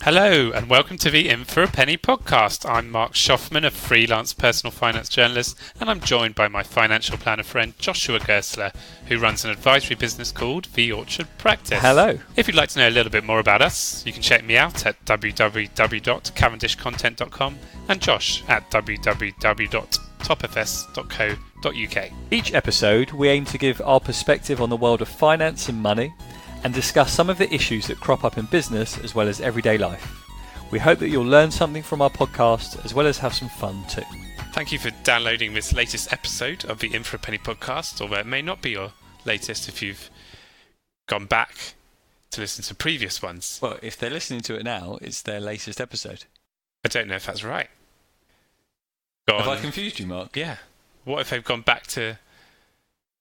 Hello and welcome to the In for a Penny podcast. I'm Marc Shoffman, a freelance personal finance journalist, and I'm joined by my financial planner friend Joshua Gerstler, who runs an advisory business called The Orchard Practice. Hello. If you'd like to know a little bit more about us, you can check me out at www.cavendishcontent.com and Josh at www.topfs.co.uk. Each episode, we aim to give our perspective on the world of finance and money and discuss some of the issues that crop up in business as well as everyday life. We hope that you'll learn something from our podcast as well as have some fun too. Thank you for downloading this latest episode of the In for a Penny podcast, although it may not be your latest if you've gone back to listen to previous ones. Well, if they're listening to it now, it's their latest episode. I don't know if that's right. Have I confused you, Mark? Yeah. What if they've gone back to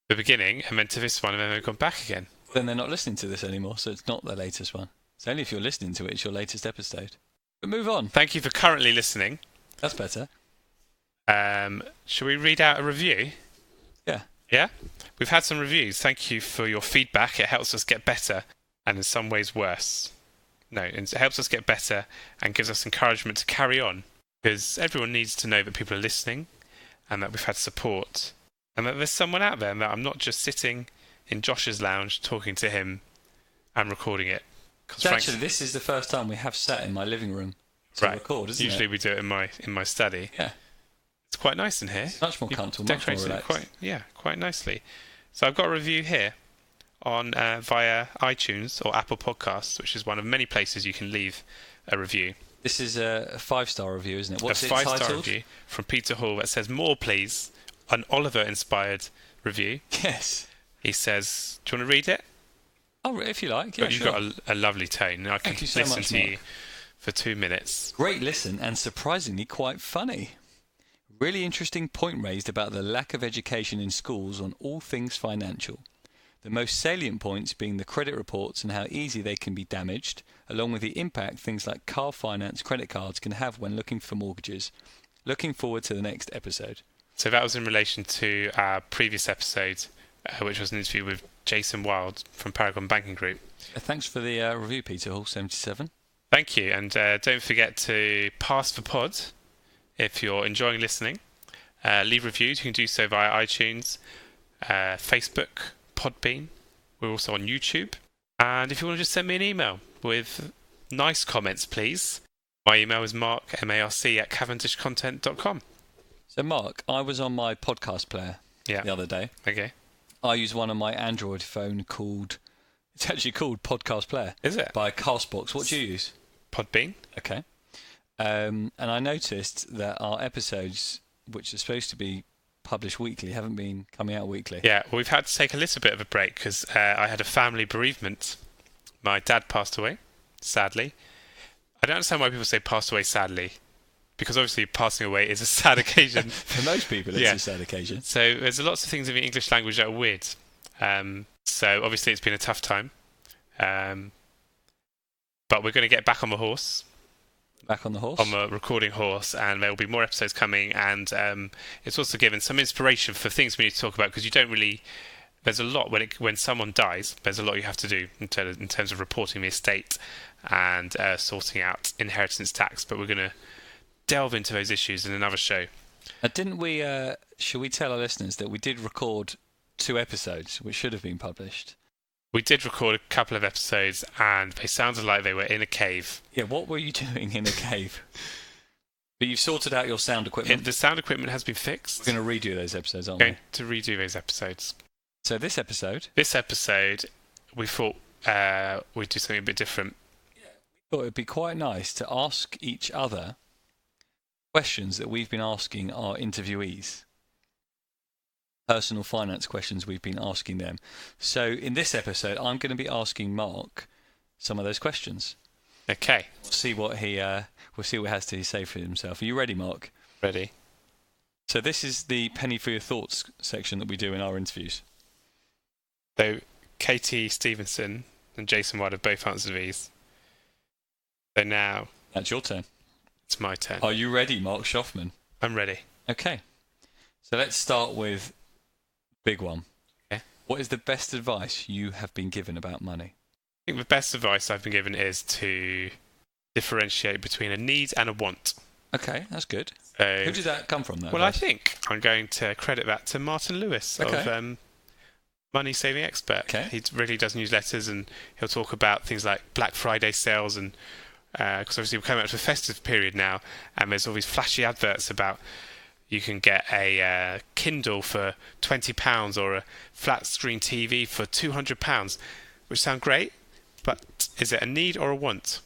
the beginning and then to this one and then they've gone back again? Then they're not listening to this anymore, so it's not their latest one. It's only if you're listening to it, it's your latest episode. But move on. Thank you for currently listening. That's better. Shall we read out a review? Yeah. Yeah? We've had some reviews. Thank you for your feedback. It helps us get better and in some ways worse. No, it helps us get better and gives us encouragement to carry on, because everyone needs to know that people are listening and that we've had support and that there's someone out there and that I'm not just sitting in Josh's lounge talking to him and recording it. Actually, this is the first time we have sat in my living room to record, isn't Usually it? we do it in my study. Yeah. It's quite nice in here. It's much more comfortable, much more relaxed. Quite nicely. So I've got a review here on via iTunes or Apple Podcasts, which is one of many places you can leave a review. This is a 5-star review, isn't it? What's a it 5-star titled? review from Peter Hall that says, "More please," an Oliver-inspired review. Yes. He says, do you want to read it? Oh, if you like, yeah, You've sure. got a lovely tone. I can Thank you so listen much, to Mark. you for 2 minutes. Great listen and surprisingly quite funny. Really interesting point raised about the lack of education in schools on all things financial. The most salient points being the credit reports and how easy they can be damaged, along with the impact things like car finance, credit cards can have when looking for mortgages. Looking forward to the next episode. So that was in relation to our previous episode, which was an interview with Jason Wild from Paragon Banking Group. Thanks for the review, Peter Hall 77. Thank you, and don't forget to pass the pod if you're enjoying listening. Leave reviews. You can do so via iTunes, Facebook, Podbean. We're also on YouTube. And if you want to just send me an email with nice comments, please. My email is marc@cavendishcontent.com. So, Mark, I was on my podcast player the other day. Okay. I use one on my Android phone it's actually called Podcast Player. Is it? By Castbox. What do you use? Podbean. Okay. And I noticed that our episodes, which are supposed to be published weekly, haven't been coming out weekly. Yeah, well, we've had to take a little bit of a break because I had a family bereavement. My dad passed away, sadly. I don't understand why people say passed away sadly, because obviously passing away is a sad occasion. For most people, it's a sad occasion. So there's lots of things in the English language that are weird. So obviously it's been a tough time. But we're going to get back on the horse. Back on the horse? On the recording horse, and there will be more episodes coming, and it's also given some inspiration for things we need to talk about, because you don't really... There's a lot, when someone dies, there's a lot you have to do in terms of reporting the estate and sorting out inheritance tax, but we're going to delve into those issues in another show. Didn't we, should we tell our listeners that we did record 2 episodes, which should have been published? We did record a couple of episodes, and they sounded like they were in a cave. Yeah, what were you doing in a cave? But you've sorted out your sound equipment. The sound equipment has been fixed. We're going to redo those episodes, aren't we? To redo those episodes. So this episode, we thought we'd do something a bit different. Yeah, we thought it'd be quite nice to ask each other questions that we've been asking our interviewees. Personal finance questions we've been asking them. So in this episode, I'm going to be asking Mark some of those questions. Okay. We'll see what he has to say for himself. Are you ready, Mark? Ready. So this is the penny for your thoughts section that we do in our interviews. So Katie Stevenson and Jason White have both answered these. So now... That's your turn. It's my turn. Are you ready, Marc Shoffman? I'm ready. Okay. So let's start with big one. Okay. What is the best advice you have been given about money? I think the best advice I've been given is to differentiate between a need and a want. Okay, that's good. So, Who did that come from, though? well, I think I'm going to credit that to Martin Lewis of Money Saving Expert. Okay. He really does newsletters, and he'll talk about things like Black Friday sales, and because obviously we're coming up to the festive period now, and there's all these flashy adverts about you can get a Kindle for £20 or a flat screen TV for £200, which sound great, but is it a need or a want?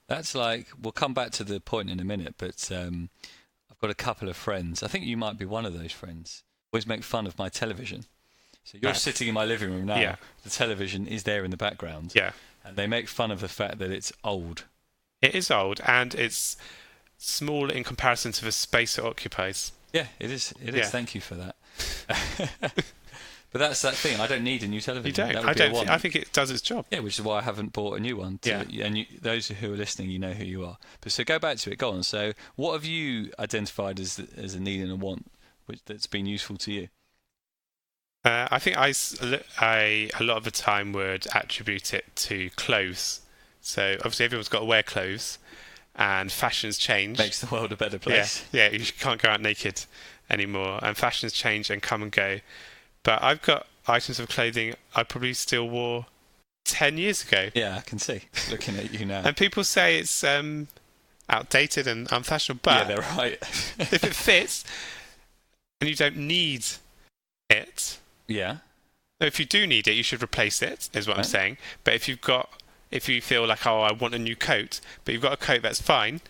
That's like, we'll come back to the point in a minute, but I've got a couple of friends. I think you might be one of those friends. Always make fun of my television. So you're sitting in my living room now. Yeah. The television is there in the background. Yeah. And they make fun of the fact that it's old. It is old, and it's small in comparison to the space it occupies. Yeah, it is. It is. Yeah. Thank you for that. But that's that thing. I don't need a new television. You don't. That would be I think it does its job. Yeah, which is why I haven't bought a new one. And those who are listening, you know who you are. But so go back to it. Go on. So what have you identified as a need and a want that's been useful to you? I think I a lot of the time would attribute it to clothes. So obviously everyone's got to wear clothes, and fashion's changed. Makes the world a better place. Yeah, you can't go out naked anymore, and fashion's changed and come and go. But I've got items of clothing I probably still wore 10 years ago. Yeah, I can see, looking at you now. And people say it's outdated and unfashionable, but yeah, they're right. if it fits and you don't need it, yeah. if you do need it, you should replace it, is what I'm saying. But if you feel like, oh, I want a new coat, but you've got a coat that's fine,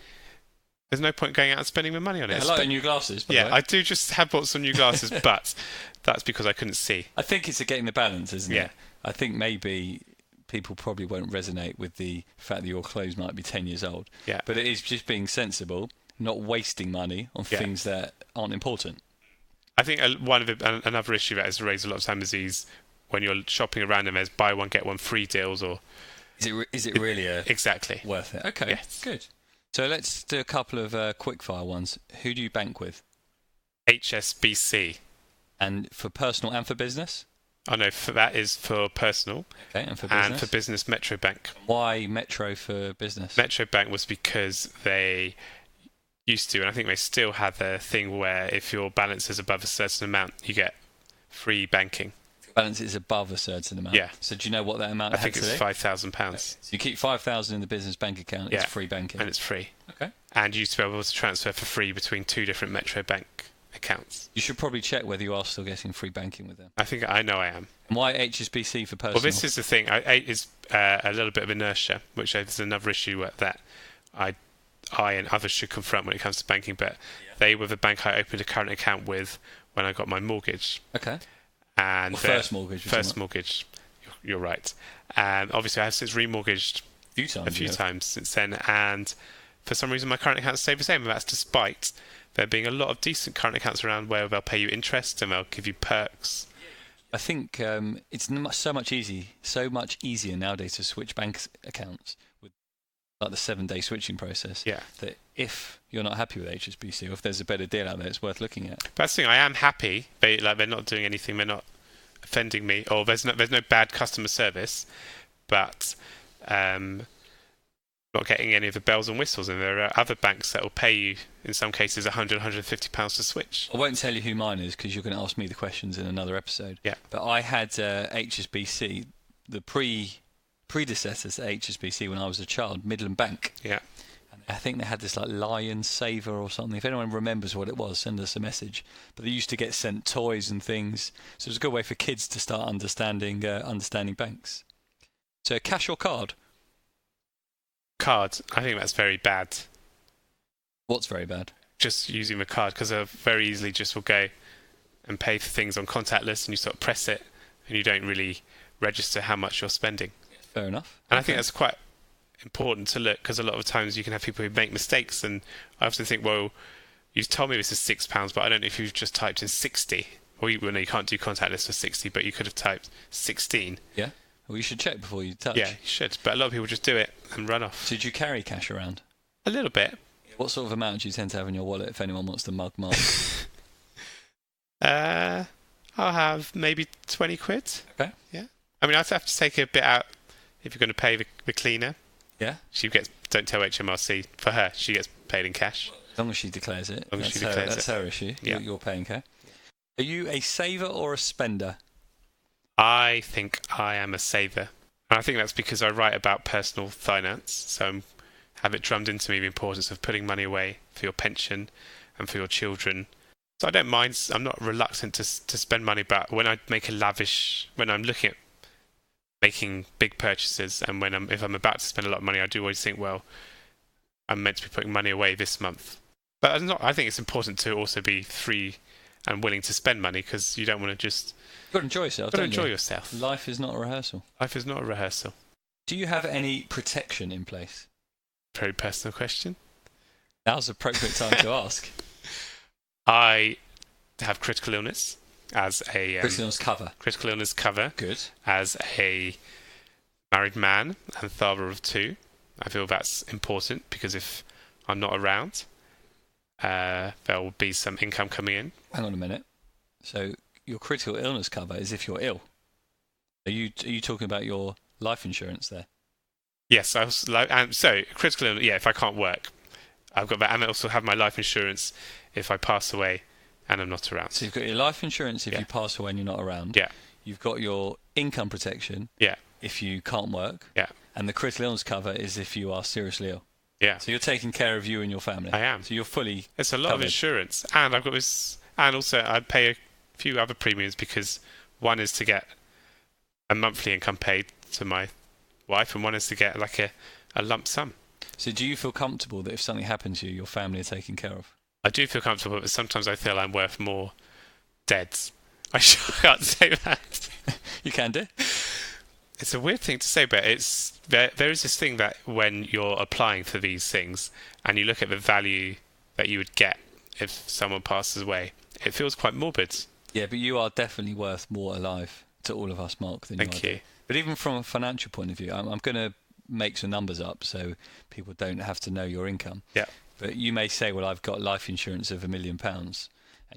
there's no point going out and spending my money on it. I like new glasses. By the way. I do just have bought some new glasses, but that's because I couldn't see. I think it's getting the balance, isn't Yeah. it? I think maybe people probably won't resonate with the fact that your clothes might be 10 years old. Yeah. But it is just being sensible, not wasting money on things that aren't important. I think another issue that is raised a lot of times is when you're shopping around and there's buy one get one free deals, or is it really exactly worth it? Okay, yes. Good. So let's do a couple of quickfire ones. Who do you bank with? HSBC. And for personal and for business? Oh no, that is for personal. Okay, and for business? And for business, Metro Bank. Why Metro for business? Metro Bank was because they used to, and I think they still have the thing where if your balance is above a certain amount, you get free banking. Balance is above a certain amount. Yeah. So do you know what that amount is? I think it's £5,000. So you keep $5,000 in the business bank account. It's free banking. And it's free. Okay. And you used to be able to transfer for free between two different Metro Bank accounts. You should probably check whether you are still getting free banking with them. I know I am. And why HSBC for personal? Well, this is the thing. It's a little bit of inertia, which is another issue that I and others should confront when it comes to banking. But they were the bank I opened a current account with when I got my mortgage. Okay. And first mortgage. First mortgage. You're right. And obviously, I have since remortgaged a few times since then. And for some reason, my current account stayed the same. And that's despite there being a lot of decent current accounts around where they'll pay you interest and they'll give you perks. I think it's so much easier nowadays to switch bank accounts with like the 7-day switching process. Yeah. That if you're not happy with HSBC or if there's a better deal out there, it's worth looking at. But that's the thing. I am happy. They're not doing anything. They're not offending me, or there's no bad customer service. But not getting any of the bells and whistles. And there are other banks that will pay you, in some cases, £100, £150 to switch. I won't tell you who mine is because you're going to ask me the questions in another episode. Yeah. But I had HSBC, the predecessors to HSBC when I was a child, Midland Bank. Yeah. And I think they had this like Lion Saver or something. If anyone remembers what it was, send us a message. But they used to get sent toys and things. So it was a good way for kids to start understanding banks. So cash or card? Card. I think that's very bad. What's very bad? Just using the card, because I very easily just will go and pay for things on contactless, and you sort of press it and you don't really register how much you're spending. Fair enough. And I think that's quite important to look, because a lot of times you can have people who make mistakes, and I often think, well, you've told me this is £6, but I don't know if you've just typed in 60. Or you can't do contactless for 60, but you could have typed 16. Yeah. Well, you should check before you touch. Yeah, you should. But a lot of people just do it and run off. So did you carry cash around? A little bit. What sort of amount do you tend to have in your wallet if anyone wants to mug Mark? I'll have maybe 20 quid. Okay. Yeah. I mean, I'd have to take a bit out if you're going to pay the cleaner. Yeah. She gets don't tell HMRC. For her, she gets paid in cash. As long as she declares it. That's her issue. Yeah. You're paying her. Are you a saver or a spender? I think I am a saver. And I think that's because I write about personal finance. So I have it drummed into me the importance of putting money away for your pension and for your children. So I don't mind. I'm not reluctant to spend money, but when I make when I'm looking at making big purchases, and if I'm about to spend a lot of money, I do always think, well, I'm meant to be putting money away this month. But I think it's important to also be free and willing to spend money, because you don't want to just... You've got to enjoy yourself, don't you? Enjoy yourself. Life is not a rehearsal. Life is not a rehearsal. Do you have any protection in place? Very personal question. Now's the appropriate time to ask. I have critical illness as a... critical illness cover. Critical illness cover. Good. As a married man and father of 2. I feel that's important, because if I'm not around, there will be some income coming in. Hang on a minute. So your critical illness cover is if you're ill. Are you talking about your life insurance there? Yes, so critical illness. Yeah, if I can't work, I've got that, and I also have my life insurance if I pass away and I'm not around. So you've got your life insurance if you pass away and you're not around. Yeah. You've got your income protection. Yeah. If you can't work. Yeah. And the critical illness cover is if you are seriously ill. Yeah. So you're taking care of you and your family. I am. So you're fully It's a lot covered. of insurance, and I've got this, and also I pay a few other premiums, because one is to get a monthly income paid to my wife, and one is to get like a lump sum. So do you feel comfortable that if something happens to you, your family are taken care of? I do feel comfortable, but sometimes I feel I'm worth more dead. I can't say that. You can do. It's a weird thing to say, but there is this thing that when you're applying for these things and you look at the value that you would get if someone passes away, it feels quite morbid. Yeah, but you are definitely worth more alive to all of us, Mark, than Thank you are. you. But even from a financial point of view, I'm going to make some numbers up so people don't have to know your income. Yeah. But you may say, well, I've got life insurance of £1 million, and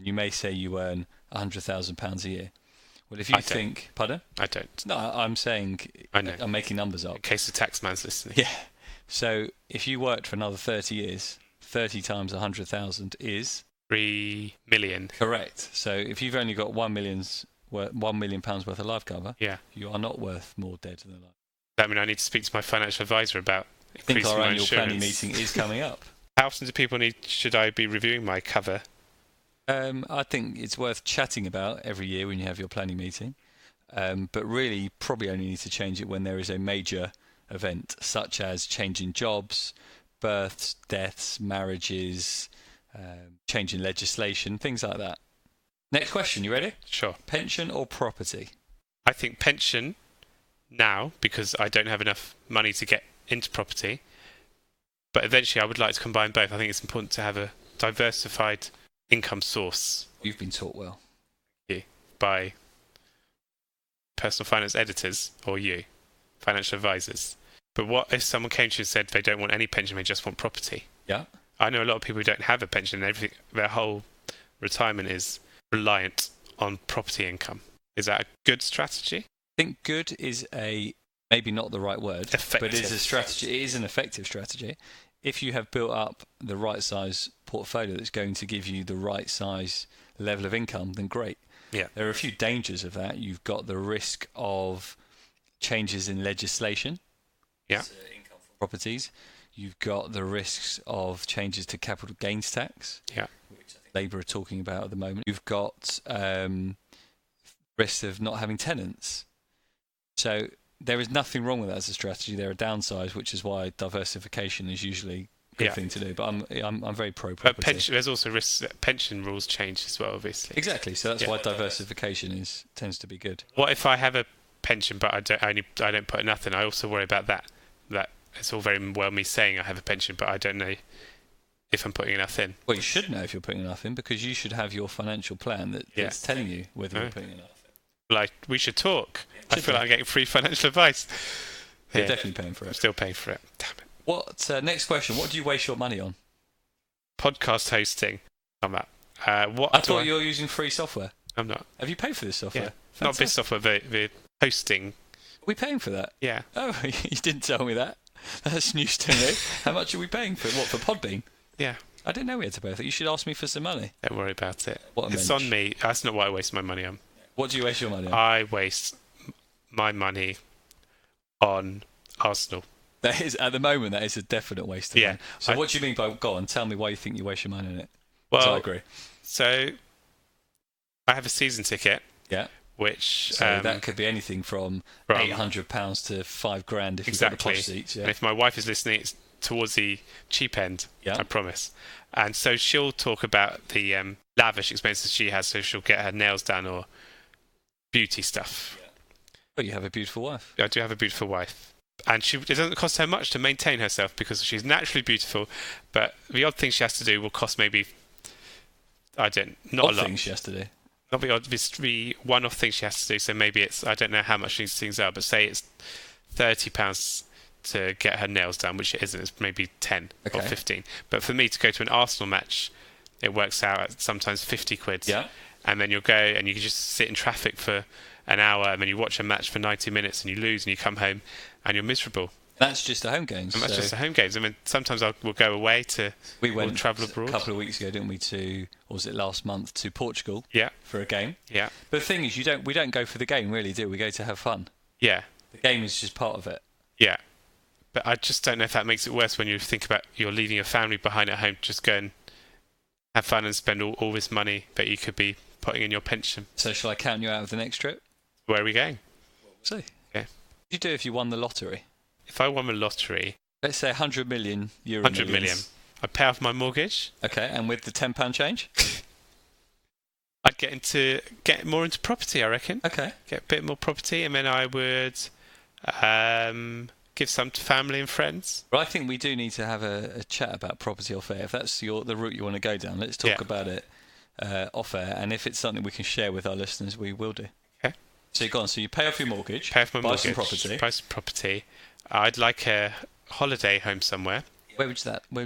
you may say you earn £100,000 a year. Well, if you think... Pardon? I don't. No, I'm saying... I know. I'm making numbers up. In case the taxman's listening. Yeah. So if you worked for another 30 years, 30 times 100,000 is... 3 million. Correct. So if you've only got £1 million worth of life cover, yeah, you are not worth more dead than alive. That means I need to speak to my financial advisor about I think increasing our my annual insurance. planning meeting is coming up. How often do people should I be reviewing my cover? I think it's worth chatting about every year when you have your planning meeting. But really, you probably only need to change it when there is a major event, such as changing jobs, births, deaths, marriages, change in legislation, things like that. Next question, you ready? Sure. Pension or property? I think pension now, because I don't have enough money to get into property. But eventually I would like to combine both. I think it's important to have a diversified income source. You've been taught well. By personal finance editors, or you, financial advisors. But what if someone came to you and said they don't want any pension, they just want property? Yeah. I know a lot of people who don't have a pension, and everything, their whole retirement is reliant on property income. Is that a good strategy? I think good is maybe not the right word, Effective. but it's a strategy. It is an effective strategy. If you have built up the right size portfolio that's going to give you the right size level of income, then great. Yeah. There are a few dangers of that. You've got the risk of changes in legislation. Yeah. Income from properties. You've got the risks of changes to capital gains tax. Yeah. Which I think Labour are talking about at the moment. You've got risks of not having tenants. So there is nothing wrong with that as a strategy. There are downsides, which is why diversification is usually a good thing to do. But I'm very pro property. But there's also risks that pension rules change as well, obviously. Exactly. So that's why diversification tends to be good. What if I have a pension but I don't put enough in? I also worry about that. That it's all very well me saying I have a pension, but I don't know if I'm putting enough in. Well, you should know if you're putting enough in, because you should have your financial plan that's telling you whether you're putting enough in. Like, we should talk. I feel like I'm getting free financial advice. You're definitely paying for it. I'm still paying for it. Damn it. Next question. What do you waste your money on? Podcast hosting. I'm at. I thought you were using free software. I'm not. Have you paid for this software? Yeah. Not this software, the hosting. Are we paying for that? Yeah. Oh, you didn't tell me that. That's news to me. How much are we paying for what, for Podbean? Yeah. I didn't know we had to pay for it. You should ask me for some money. Don't worry about it. What a It's mensch. on me. That's not what I waste my money on. What do you waste your money on? I waste my money on Arsenal. That is, at the moment, that is a definite waste of money. So what do you mean by, go on, tell me why you think you waste your money on it. Well, I agree. So I have a season ticket. Yeah. Which so that could be anything from £800 to $5,000 if you've got the posh seats. Yeah. And if my wife is listening, it's towards the cheap end. Yeah. I promise. And so she'll talk about the lavish expenses she has. So she'll get her nails done or beauty stuff. Yeah. But you have a beautiful wife. I do have a beautiful wife, and it doesn't cost her much to maintain herself because she's naturally beautiful. But the odd thing she has to do will cost maybe not a lot. Things she has to do. Not the odd, the one-off thing she has to do. So maybe it's, I don't know how much these things are, but say it's £30 to get her nails done, which it isn't. It's maybe 10 or 15. But for me to go to an Arsenal match, it works out at sometimes 50 quid. Yeah. And then you'll go and you can just sit in traffic for an hour, and then you watch a match for 90 minutes and you lose and you come home and you're miserable. That's just the home games. And that's just the home games. I mean, sometimes we'll go away we'll travel abroad. A couple of weeks ago, didn't we, or was it last month, to Portugal? Yeah. For a game. Yeah. But the thing is, we don't go for the game, really, do we? We go to have fun. Yeah. The game is just part of it. Yeah. But I just don't know if that makes it worse when you think about you're leaving your family behind at home, just go and have fun and spend all this money that you could be putting in your pension. So shall I count you out of the next trip? Where are we going? We'll see. Okay. What would you do if you won the lottery? If I won the lottery... Let's say 100 million euro. 100 million. I'd pay off my mortgage. Okay, and with the £10 change? I'd get more into property, I reckon. Okay. Get a bit more property, and then I would give some to family and friends. Well, I think we do need to have a chat about property off air. If that's the route you want to go down, let's talk about it off air. And if it's something we can share with our listeners, we will do. Okay. So you've gone. So you pay off your mortgage. Pay off my buy mortgage. Some property. Buy some property. I'd like a holiday home somewhere. Where would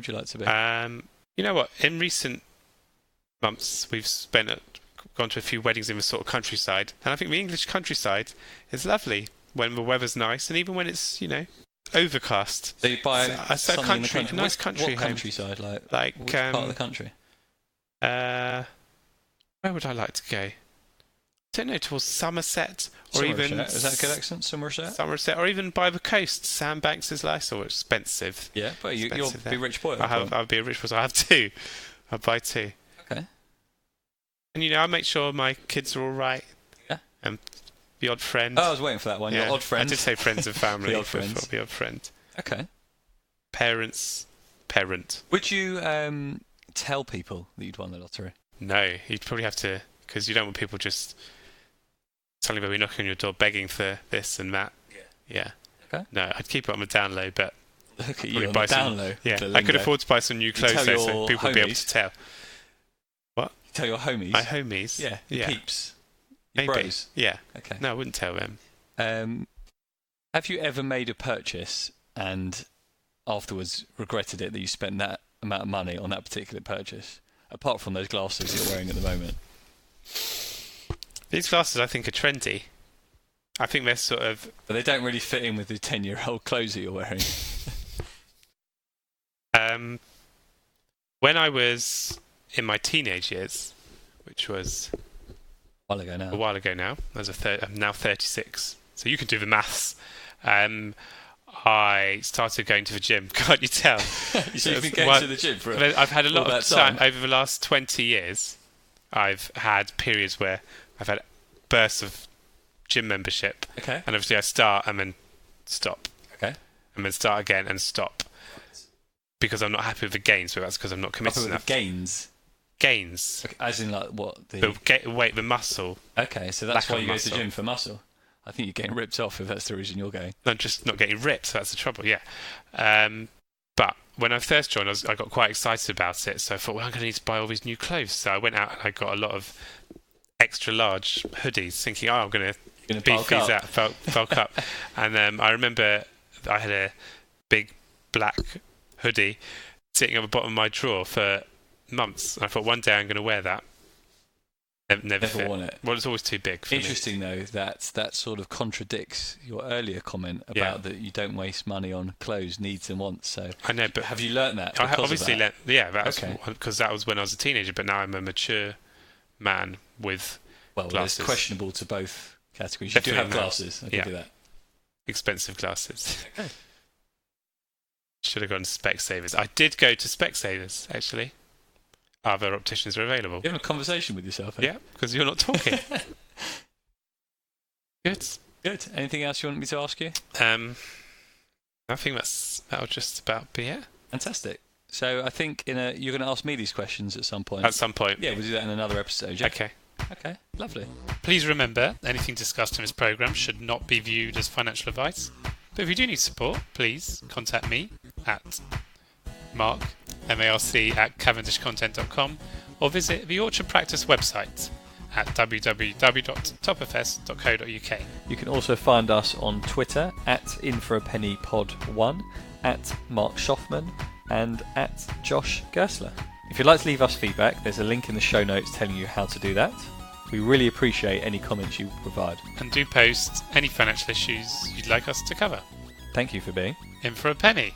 you like to be? You know what? In recent months, we've gone to a few weddings in the sort of countryside, and I think the English countryside is lovely when the weather's nice, and even when it's overcast. So you buy something in the country. Nice country what home. Countryside, like which part of the country? Where would I like to go? I don't know, towards Somerset or Somerset. even... Is that a good accent? Somerset, or even by the coast. Sandbanks is nice or expensive. Yeah, but you'll be a rich boy. I'll be a rich boy, so I have two. I'll buy two. Okay. And I'll make sure my kids are all right. Yeah. And the odd friend. Oh, I was waiting for that one. Yeah. Your odd friend. I did say friends and family. The odd friends. The odd friend. Okay. Parent. Would you tell people that you'd won the lottery? No, you'd probably have to, because you don't want people just suddenly they'll be knocking on your door begging for this and that. Yeah. Okay. No, I'd keep it on the down low, but look at you on the down low. Yeah, I could afford to buy some new clothes though, so people would be able to tell. What? You tell your homies. My homies. Yeah. Your peeps. Your Maybe. Bros. Yeah. Okay. No, I wouldn't tell them. Have you ever made a purchase and afterwards regretted it that you spent that amount of money on that particular purchase? Apart from those glasses you're wearing at the moment. These glasses, I think, are trendy. I think they're sort of... But they don't really fit in with the 10-year-old clothes that you're wearing. When I was in my teenage years, which was... A while ago now. I'm now 36. So you can do the maths. I started going to the gym. Can't you tell? So you've been going to the gym for I've had a lot of time. Over the last 20 years, I've had periods where I've had bursts of gym membership. Okay. And obviously I start and then stop. Okay. And then start again and stop. Because I'm not happy with the gains, but that's because I'm not committed enough. The gains? Gains. Okay, as in like what? The muscle. Okay, so that's why you go to the gym, for muscle. I think you're getting ripped off if that's the reason you're going. I'm just not getting ripped, so that's the trouble, yeah. But when I first joined, I got quite excited about it, so I thought, well, I'm going to need to buy all these new clothes. So I went out and I got a lot of extra large hoodies, thinking, I'm going to beef these out, bulk up. And I remember I had a big black hoodie sitting on the bottom of my drawer for months. And I thought, one day I'm going to wear that. Never fit. worn it. Well, it's always too big for Interesting, though, that sort of contradicts your earlier comment about that you don't waste money on clothes, needs and wants. So I know, but have you learnt that? I obviously learnt. Yeah, Okay. because that was when I was a teenager. But now I'm a mature man with glasses. It's questionable to both categories. You do have glasses. I give you that. Expensive glasses. Okay. Should have gone to Specsavers. I did go to Specsavers, actually. Other opticians are available. You're having a conversation with yourself, eh? Yeah, because you're not talking. Good. Anything else you want me to ask you? I think that'll just about be it. Fantastic. So I think you're going to ask me these questions at some point. At some point. Yeah, we'll do that in another episode. Yeah? Okay, lovely. Please remember, anything discussed in this programme should not be viewed as financial advice. But if you do need support, please contact me at Marc, M-A-R-C, at cavendishcontent.com, or visit the Orchard Practice website at www.topfs.co.uk. You can also find us on Twitter at InForAPennyPod1, at Marc Shoffman, and at Josh Gerstler. If you'd like to leave us feedback, there's a link in the show notes telling you how to do that. We really appreciate any comments you provide. And do post any financial issues you'd like us to cover. Thank you for being In for a penny.